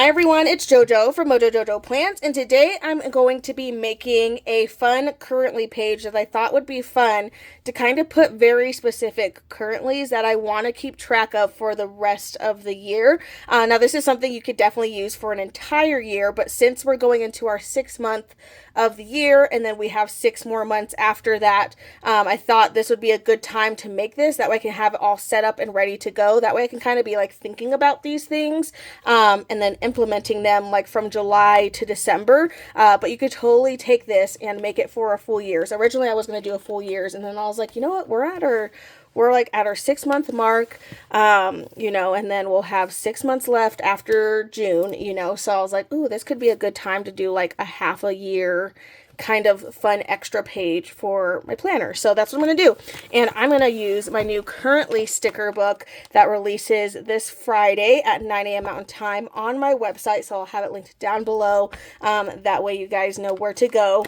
everyone, it's JoJo from Mojo Jojo Plants, and today I'm going to be making a fun currently page that I thought would be fun to kind of put very specific currentlies that I want to keep track of for the rest of the year. Now, this is something you could definitely use for an entire year, but since we're going into our 6th month of the year and then we have 6 more months after that, I thought this would be a good time to make this. That way I can have it all set up and ready to go. That way I can kind of be like thinking about these things and then implementing them like from July to December. But you could totally take this and make it for a full year. So originally I was going to do a full year's, and then I was like, you know what, we're like at our 6-month mark, and then we'll have 6 months left after June, so I was like, ooh, this could be a good time to do like a half a year kind of fun extra page for my planner. So that's what I'm going to do. And I'm going to use my new Currently sticker book that releases this Friday at 9 a.m. Mountain Time on my website. So I'll have it linked down below. That way you guys know where to go.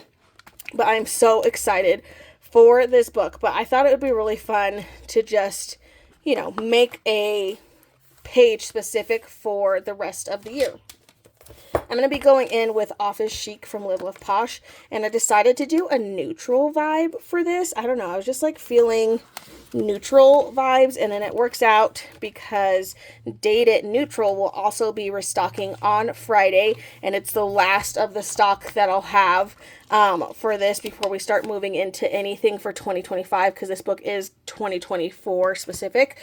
But I'm so excited for this book. But I thought it would be really fun to just, make a page specific for the rest of the year. I'm going to be going in with Office Chic from Live Love Posh, and I decided to do a neutral vibe for this. I don't know, I was just like feeling neutral vibes, and then it works out because Date It Neutral will also be restocking on Friday, and it's the last of the stock that I'll have for this before we start moving into anything for 2025, because this book is 2024 specific.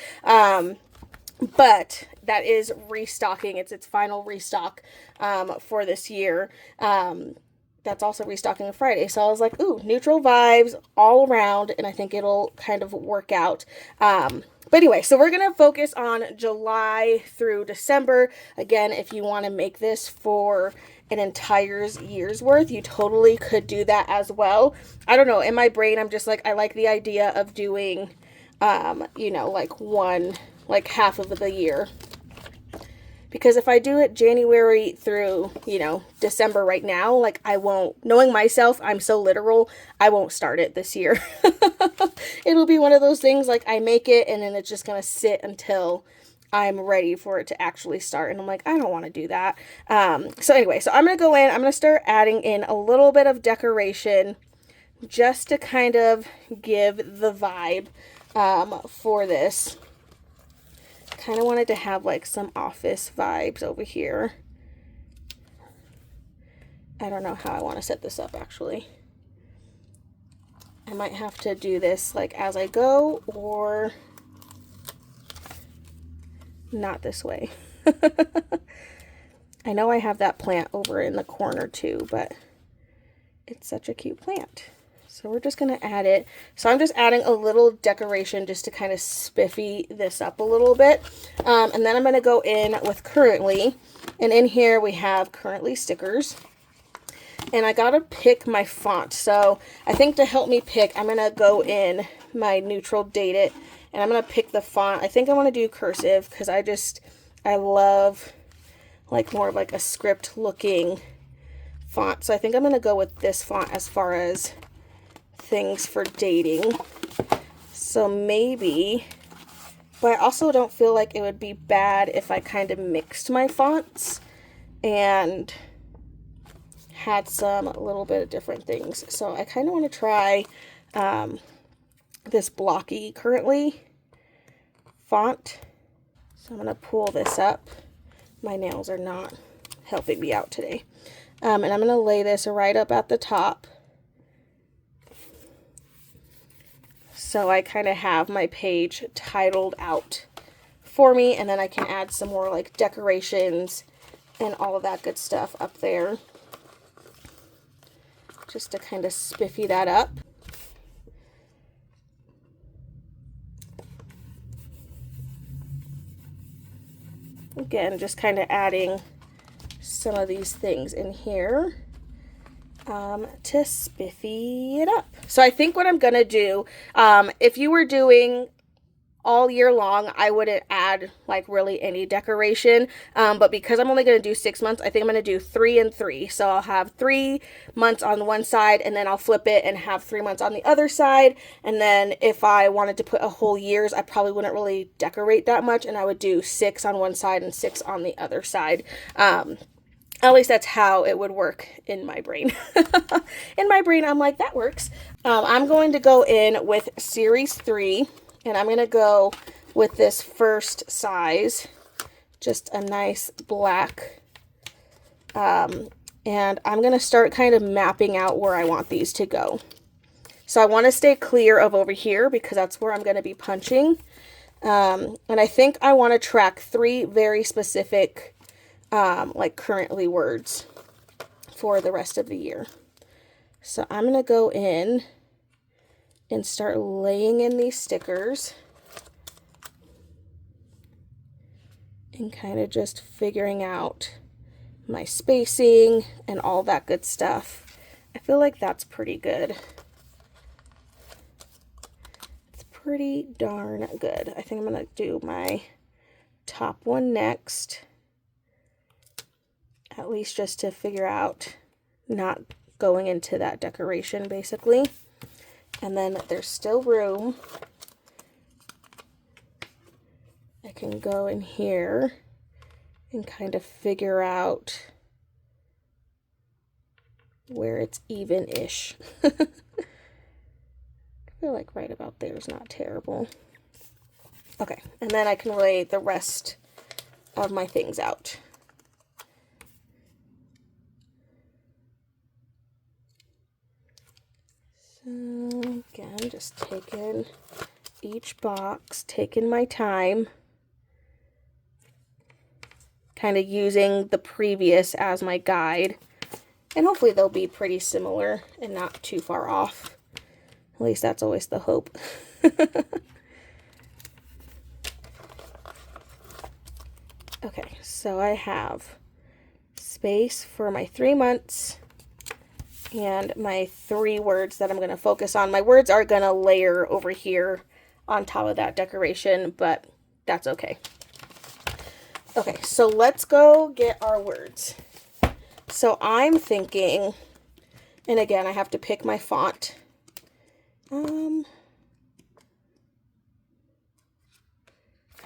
But that is restocking. It's its final restock for this year. That's also restocking on Friday. So I was like, ooh, neutral vibes all around, and I think it'll kind of work out. But anyway, so we're going to focus on July through December. Again, if you want to make this for an entire year's worth, you totally could do that as well. I don't know. In my brain, I'm just like, I like the idea of doing, like half of the year, because if I do it January through, December right now, like I won't, knowing myself, I'm so literal, I won't start it this year. It'll be one of those things like I make it and then it's just going to sit until I'm ready for it to actually start. And I'm like, I don't want to do that. So anyway, so I'm going to go in, I'm going to start adding in a little bit of decoration just to kind of give the vibe for this. Kind of wanted to have like some office vibes over here. I don't know how I want to set this up actually. I might have to do this like as I go, or not this way. I know I have that plant over in the corner too, but it's such a cute plant. So we're just going to add it. So I'm just adding a little decoration just to kind of spiffy this up a little bit. And then I'm going to go in with Currently. And in here we have Currently stickers. And I got to pick my font. So I think to help me pick, I'm going to go in my neutral Date It. And I'm going to pick the font. I think I want to do cursive because I love like more of like a script looking font. So I think I'm going to go with this font as far as things for dating. So maybe, but I also don't feel like it would be bad if I kind of mixed my fonts and had some a little bit of different things. So I kind of want to try this blocky Currently font. So I'm going to pull this up. My nails are not helping me out today. And I'm going to lay this right up at the top. So I kind of have my page titled out for me, and then I can add some more like decorations and all of that good stuff up there just to kind of spiffy that up. Again, just kind of adding some of these things in here to spiffy it up. So I think what I'm gonna do, if you were doing all year long, I wouldn't add like really any decoration. But because I'm only going to do 6 months, I think I'm going to do 3 and 3. So I'll have 3 months on one side, and then I'll flip it and have 3 months on the other side. And then if I wanted to put a whole year's, I probably wouldn't really decorate that much, and I would do 6 on one side and 6 on the other side. At least that's how it would work in my brain. In my brain, I'm like, that works. I'm going to go in with series 3. And I'm going to go with this first size, just a nice black. And I'm going to start kind of mapping out where I want these to go. So I want to stay clear of over here because that's where I'm going to be punching. And I think I want to track 3 very specific, like currently words for the rest of the year. So I'm going to go in and start laying in these stickers and kind of just figuring out my spacing and all that good stuff. I feel like that's pretty good. It's pretty darn good. I think I'm going to do my top one next, at least just to figure out not going into that decoration basically. And then there's still room. I can go in here and kind of figure out where it's even-ish. I feel like right about there is not terrible. Okay, and then I can lay the rest of my things out. So again, just taking each box, taking my time, kind of using the previous as my guide, and hopefully they'll be pretty similar and not too far off. At least that's always the hope. Okay, so I have space for my 3 months and my 3 words that I'm going to focus on. My words are going to layer over here on top of that decoration, but that's okay. Okay, so let's go get our words. So I'm thinking, and again, I have to pick my font. I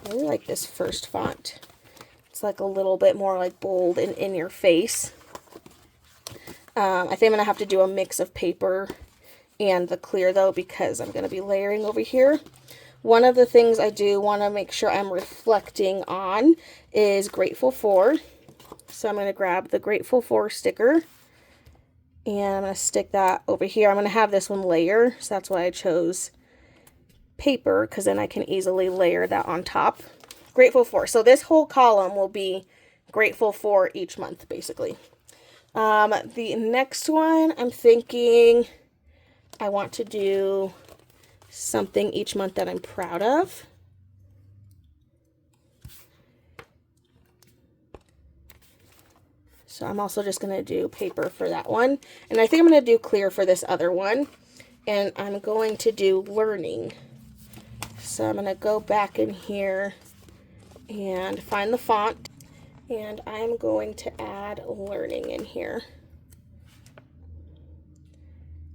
really like this first font. It's like a little bit more like bold and in your face. I think I'm going to have to do a mix of paper and the clear though, because I'm going to be layering over here. One of the things I do want to make sure I'm reflecting on is Grateful For. So I'm going to grab the Grateful For sticker and I'm going to stick that over here. I'm going to have this one layer, so that's why I chose paper, because then I can easily layer that on top. Grateful For. So this whole column will be Grateful For each month, basically. The next one, I'm thinking I want to do something each month that I'm proud of. So I'm also just going to do paper for that one. And I think I'm going to do clear for this other one. And I'm going to do learning. So I'm going to go back in here and find the font. And I'm going to add learning in here.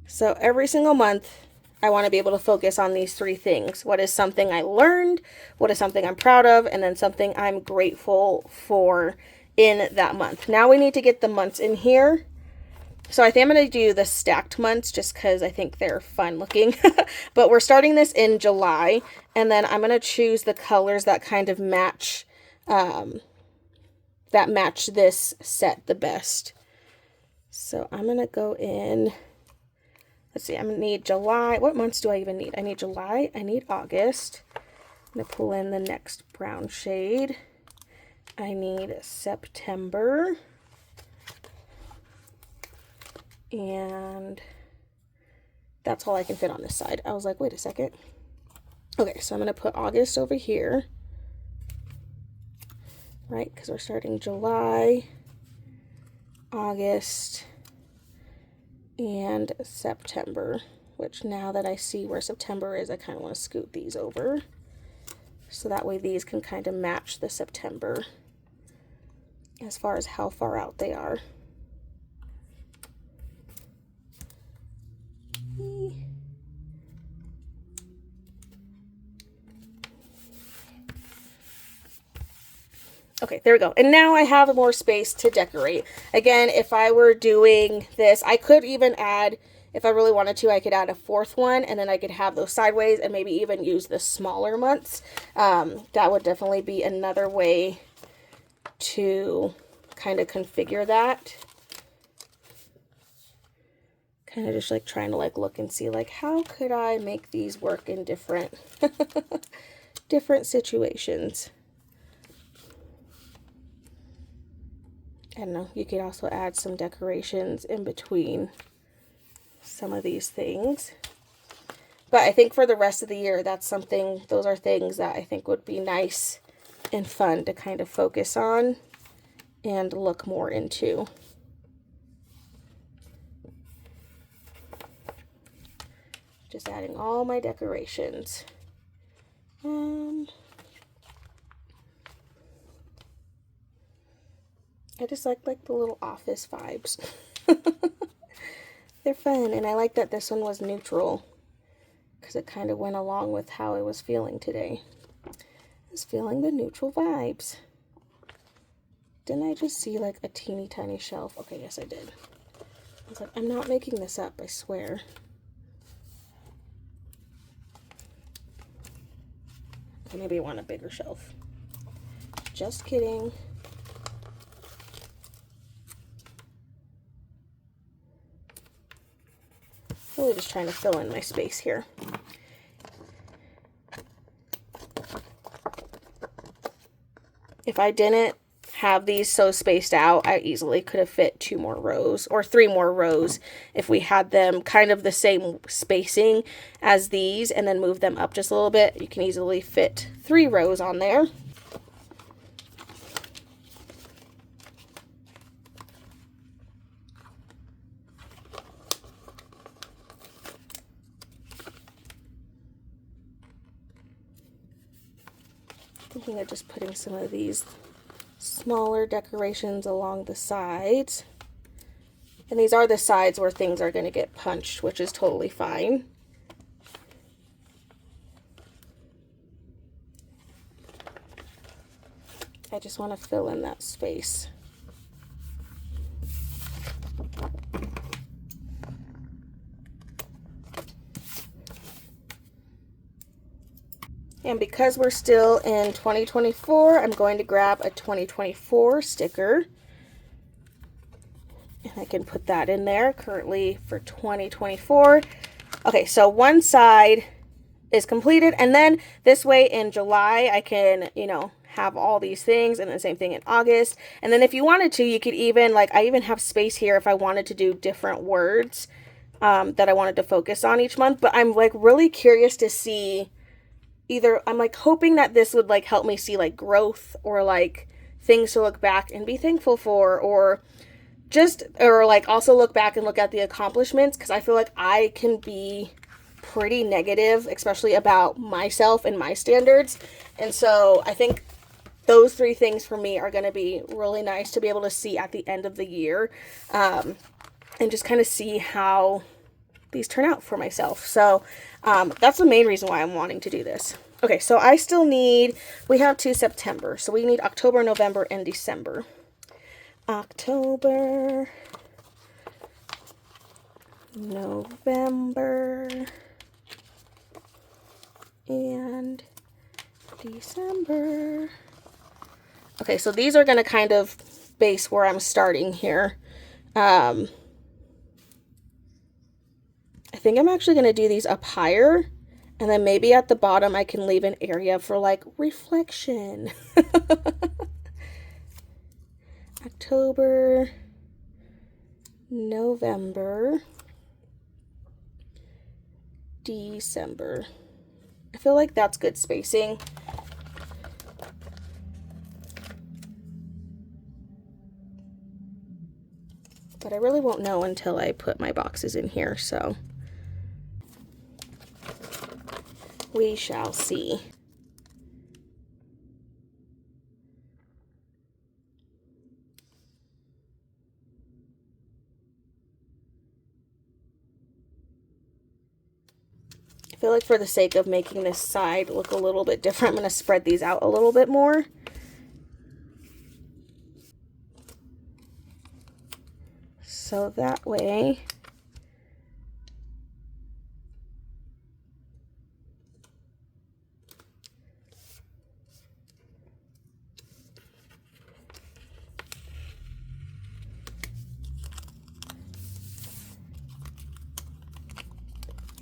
So every single month, I want to be able to focus on these 3 things. What is something I learned? What is something I'm proud of? And then something I'm grateful for in that month. Now we need to get the months in here. So I think I'm going to do the stacked months just because I think they're fun looking. But we're starting this in July. And then I'm going to choose the colors that kind of match this set the best. So I'm going to go in, let's see, I'm going to need July. What months do I even need? I need July, I need August. I'm going to pull in the next brown shade. I need September. And that's all I can fit on this side. I was like, wait a second. Okay, so I'm going to put August over here. Right, because we're starting July, August, and September, which now that I see where September is, I kind of want to scoot these over. So that way these can kind of match the September as far as how far out they are. Okay, there we go. And now I have more space to decorate. Again, if I were doing this, I could even add, if I really wanted to, I could add a fourth one, and then I could have those sideways and maybe even use the smaller months. That would definitely be another way to kind of configure that. Kind of just like trying to like look and see like how could I make these work in different different situations. I don't know, you could also add some decorations in between some of these things. But I think for the rest of the year, that's something, those are things that I think would be nice and fun to kind of focus on and look more into. Just adding all my decorations. I just like the little office vibes. They're fun, and I like that this one was neutral because it kind of went along with how I was feeling today. I was feeling the neutral vibes. Didn't I just see like a teeny tiny shelf? Okay, yes I did. I was like, I'm not making this up, I swear. Okay, maybe I want a bigger shelf. Just kidding. Really just trying to fill in my space here. If I didn't have these so spaced out, I easily could have fit 2 more rows or 3 more rows if we had them kind of the same spacing as these and then move them up just a little bit. You can easily fit 3 rows on there. Thinking of just putting some of these smaller decorations along the sides. And these are the sides where things are going to get punched, which is totally fine. I just want to fill in that space. And because we're still in 2024, I'm going to grab a 2024 sticker. And I can put that in there currently for 2024. Okay, so one side is completed. And then this way in July, I can, you know, have all these things, and the same thing in August. And then if you wanted to, you could even, like, I even have space here if I wanted to do different words that I wanted to focus on each month. But I'm like really curious to see either, I'm like hoping that this would like help me see like growth or like things to look back and be thankful for, or just, or like also look back and look at the accomplishments, because I feel like I can be pretty negative, especially about myself and my standards. And so I think those 3 things for me are going to be really nice to be able to see at the end of the year, and just kind of see how these turn out for myself. So that's the main reason why I'm wanting to do this. Okay, so I still need, we have 2 September, so we need October, November, and December. October, November, and December. Okay, so these are going to kind of base where I'm starting here. I think I'm actually going to do these up higher, and then maybe at the bottom I can leave an area for like reflection. October, November, December. I feel like that's good spacing. But I really won't know until I put my boxes in here, so we shall see. I feel like for the sake of making this side look a little bit different, I'm going to spread these out a little bit more. So that way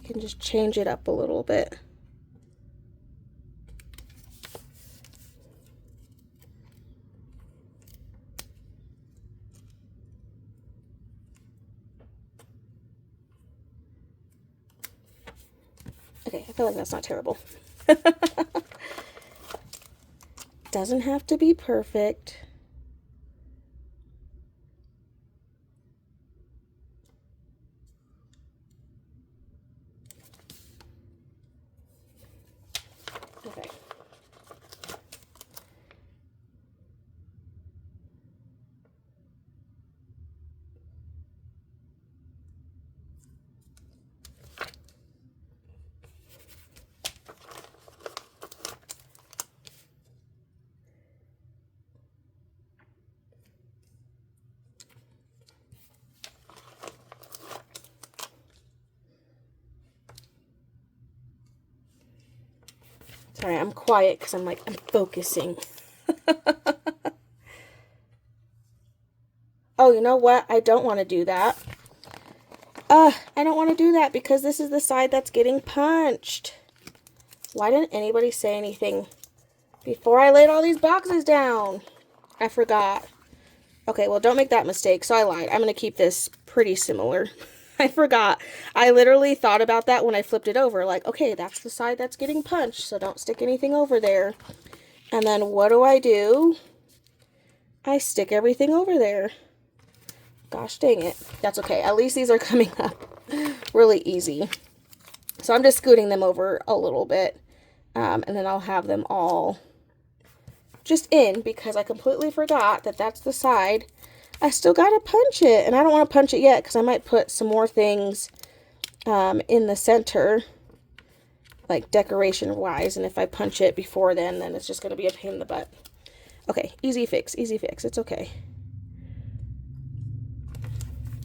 you can just change it up a little bit. Okay, I feel like that's not terrible. Doesn't have to be perfect. Okay. Sorry, I'm quiet because I'm focusing. Oh, you know what? I don't want to do that. I don't want to do that because this is the side that's getting punched. Why didn't anybody say anything before I laid all these boxes down? I forgot. Okay, well, don't make that mistake. So I lied. I'm going to keep this pretty similar. I forgot. I literally thought about that when I flipped it over. Like, okay, that's the side that's getting punched, so don't stick anything over there. And then what do? I stick everything over there. Gosh dang it. That's okay. At least these are coming up really easy. So I'm just scooting them over a little bit. And then I'll have them all just in because I completely forgot that that's the side. I still got to punch it. And I don't want to punch it yet because I might put some more things in the center, like decoration-wise. And if I punch it before then it's just going to be a pain in the butt. Okay, easy fix, easy fix. It's okay.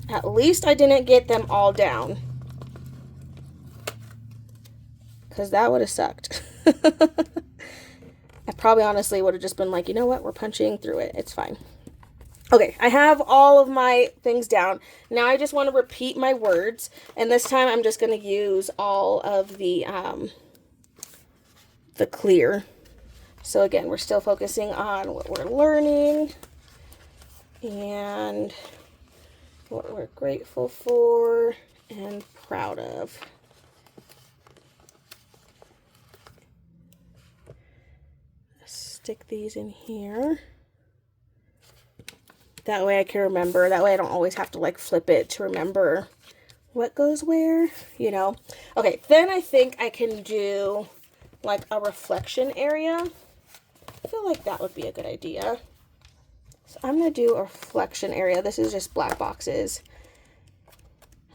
At least I didn't get them all down, because that would have sucked. I probably honestly would have just been like, you know what, we're punching through it. It's fine. Okay, I have all of my things down. Now I just want to repeat my words, and this time I'm just going to use all of the clear. So again, we're still focusing on what we're learning and what we're grateful for and proud of. Stick these in here. That way I can remember. That way I don't always have to like flip it to remember what goes where, you know. Okay, then I think I can do like a reflection area. I feel like that would be a good idea. So I'm going to do a reflection area. This is just black boxes.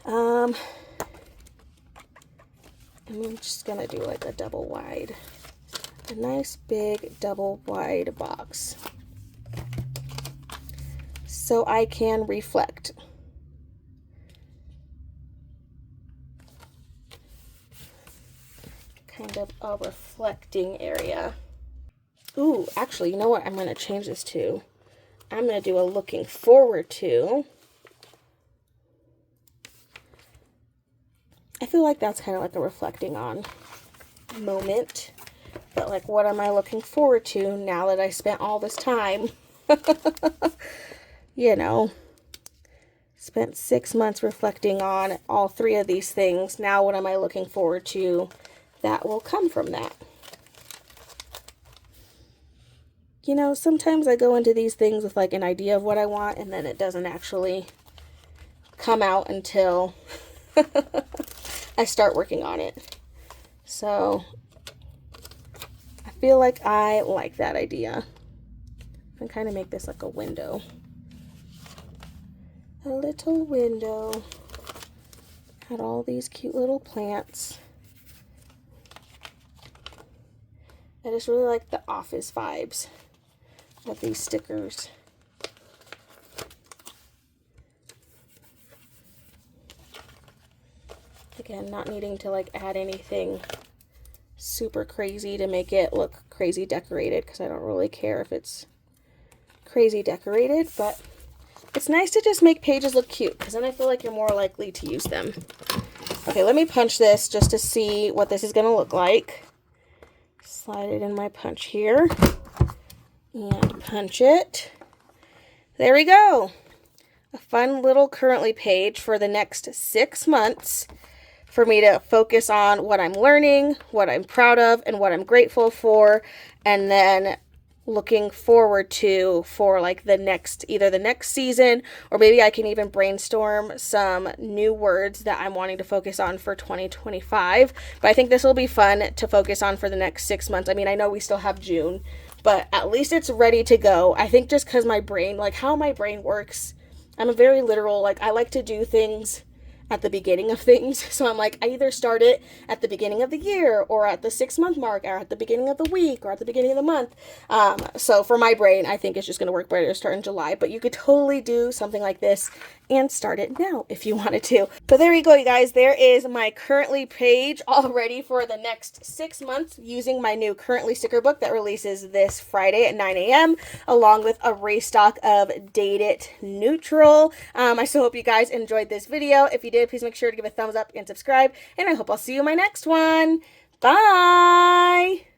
I'm just going to do like a double wide. A nice big double wide box. So I can reflect. Kind of a reflecting area. Ooh, actually, you know what I'm going to change this to? I'm going to do a looking forward to. I feel like that's kind of like a reflecting on moment. But like, what am I looking forward to now that I spent all this time? You know, spent 6 months reflecting on all 3 of these things. Now what am I looking forward to that will come from that? You know, sometimes I go into these things with like an idea of what I want, and then it doesn't actually come out until I start working on it. So I feel like I like that idea. I can kind of make this like a window. A little window. Had all these cute little plants. I just really like the office vibes of these stickers. Again, not needing to like add anything super crazy to make it look crazy decorated, because I don't really care if it's crazy decorated, but it's nice to just make pages look cute, because then I feel like you're more likely to use them. Okay, let me punch this just to see what this is going to look like. Slide it in my punch here and punch it. There we go. A fun little currently page for the next 6 months for me to focus on what I'm learning, what I'm proud of, and what I'm grateful for, and then looking forward to for like either the next season, or maybe I can even brainstorm some new words that I'm wanting to focus on for 2025. But I think this will be fun to focus on for the next 6 months. I mean, I know we still have June, but at least it's ready to go. I think just because my brain, like how my brain works, I'm a very literal, like I like to do things at the beginning of things. So I'm like, I either start it at the beginning of the year, or at the 6-month mark, or at the beginning of the week, or at the beginning of the month. So for my brain, I think it's just going to work better to start in July, but you could totally do something like this and start it now if you wanted to. So there you go, you guys. There is my currently page all ready for the next 6 months using my new currently sticker book that releases this Friday at 9 a.m. along with a restock of Date It Neutral. I still hope you guys enjoyed this video. If you did, please make sure to give a thumbs up and subscribe, and I hope I'll see you in my next one. Bye!